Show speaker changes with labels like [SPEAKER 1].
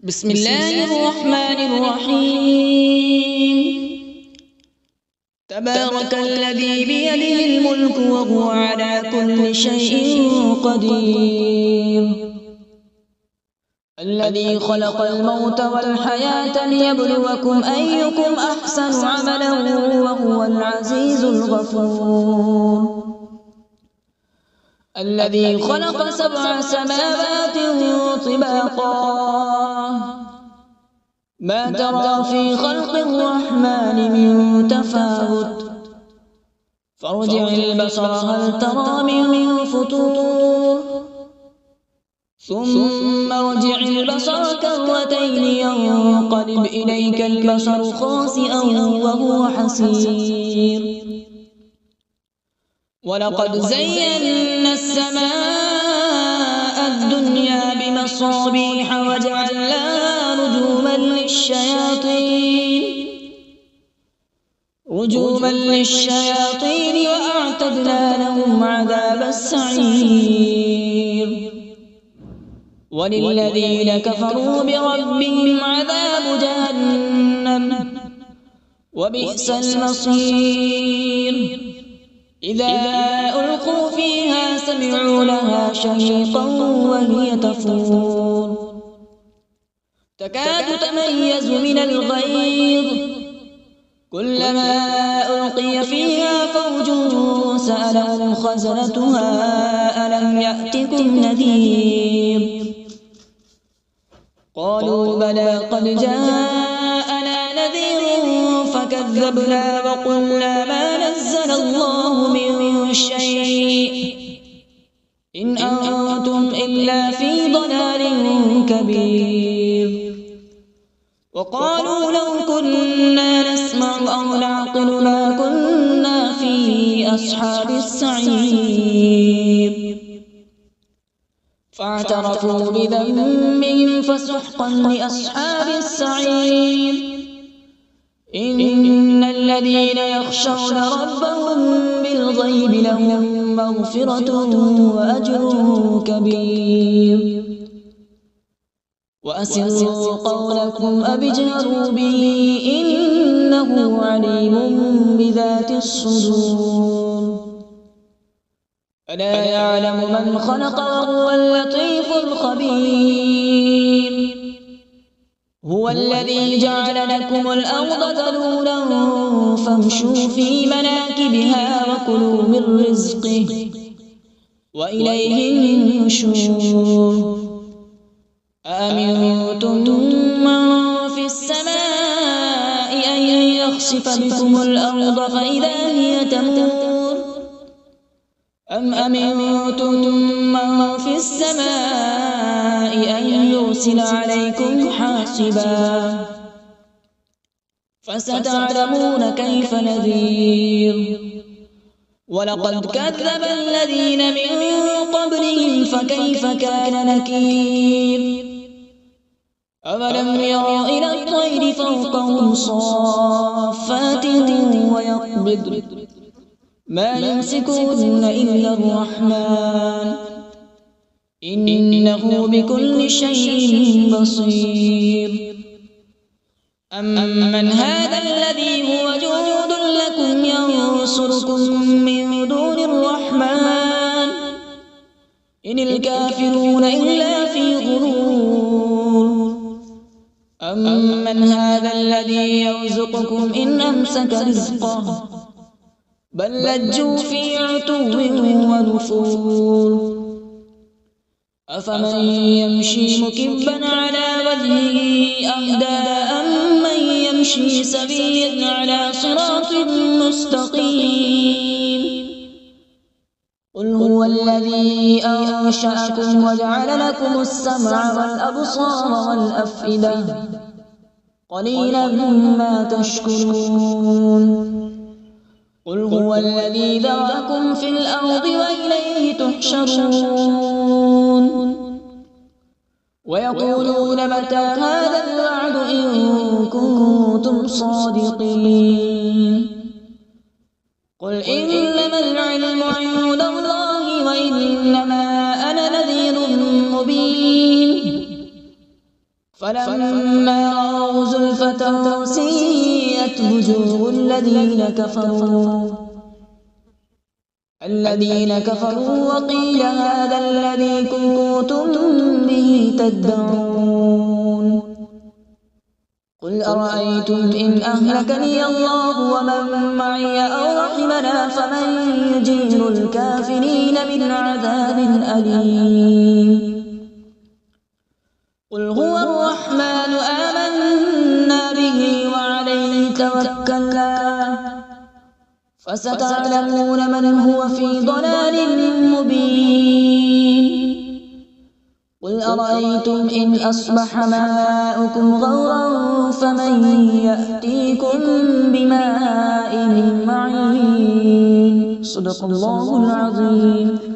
[SPEAKER 1] بسم الله الرحمن الرحيم. تبارك الذي بيده الملك وهو على كل شيء قدير، الذي خلق الموت والحياة ليبلوكم أيكم أحسن عملا وهو العزيز الغفور، الذي خلق 7 سماوات طباقا ما ترى في خلق الرحمن من تفاوت فارجع البصر هل ترى من فطور ثم ارجع البصر كرتين ينقلب إليك البصر خاسئا وهو حسير، ولقد زينا السماء الدنيا بمصابيح وجعلناها رجوما للشياطين وأعتدنا لهم عذاب السعير، وللذين كفروا بربهم عذاب جهنم وبئس المصير، إذا ألقوا فيها سمعوا لها شهيقا وهي تفور تكاد تميز من الغيظ كلما ألقي فيها فوج سألهم خزنتها ألم يأتكم نذير قالوا بلى قد جاءنا نذير فكذبنا وقلنا ما نزل الله من شيء إن أنتم إلا في ضلال كبير، وقالوا لو كنا نسمع أو نعقل ما كنا في أصحاب السعير، فاعترفوا بذنبهم فسحقا لأصحاب السعير، إن الذين يخشون ربهم بالغيب لهم مغفرة وأجر كبير، وأسروا قولكم أو اجهروا به إنه عليم بذات الصدور، ألا يعلم من خلق وهو اللطيف الخبير، هو الذي جعل لكم الأرض ذلولا فامشوا في مناكبها وكلوا من رزقه وإليه النشور، أأمنتم من في السماء أن يخسف بكم الأرض فإذا هي تمور أم أمنتم من في السماء أن يرسل عليكم حاصبا فستعلمون كيف نذير، ولقد كذب الذين من قبلهم فكيف كان نكير، أولم يروا إلى الطير فوقهم صافات ويقبض ما يمسكون إلا الرحمن إنه بكل شيء بصير، أمن هذا الذي هو جند لكم ينصركم من دون الرحمن إن الكافرون إلا في غرور، أمن هذا الذي يرزقكم إن أمسك رزقه بل لجوا في عتو ونفور، أفمن يمشي مكبا على وجهه أهدى أمن يمشي سويا على صراط مستقيم، قل هو الذي أنشأكم وجعل لكم السمع والأبصار والأفئدة قليلا ما تشكرون، قل هو الذي ذرأكم في الأرض وإليه تحشرون، ويقولون متى هذا الوعد إن كنتم صادقين، قل إنما العلم عند الله وإنما أنا نذير مبين، فلما رأوا زلفة سيئت وجوه الذين كفروا وقيل هذا الذي كنتم به تدعون قل أرأيتم إن أهلكني الله ومن معي أو رحمنا فمن يجير الكافرين من عذاب أليم قل هو الرحمن آمنا به وعليه توكلنا فستعلمون من هو في ضلال مبين قل أرأيتم إن أصبح ماؤكم غورا فمن يأتيكم بماء معين صدق الله العظيم.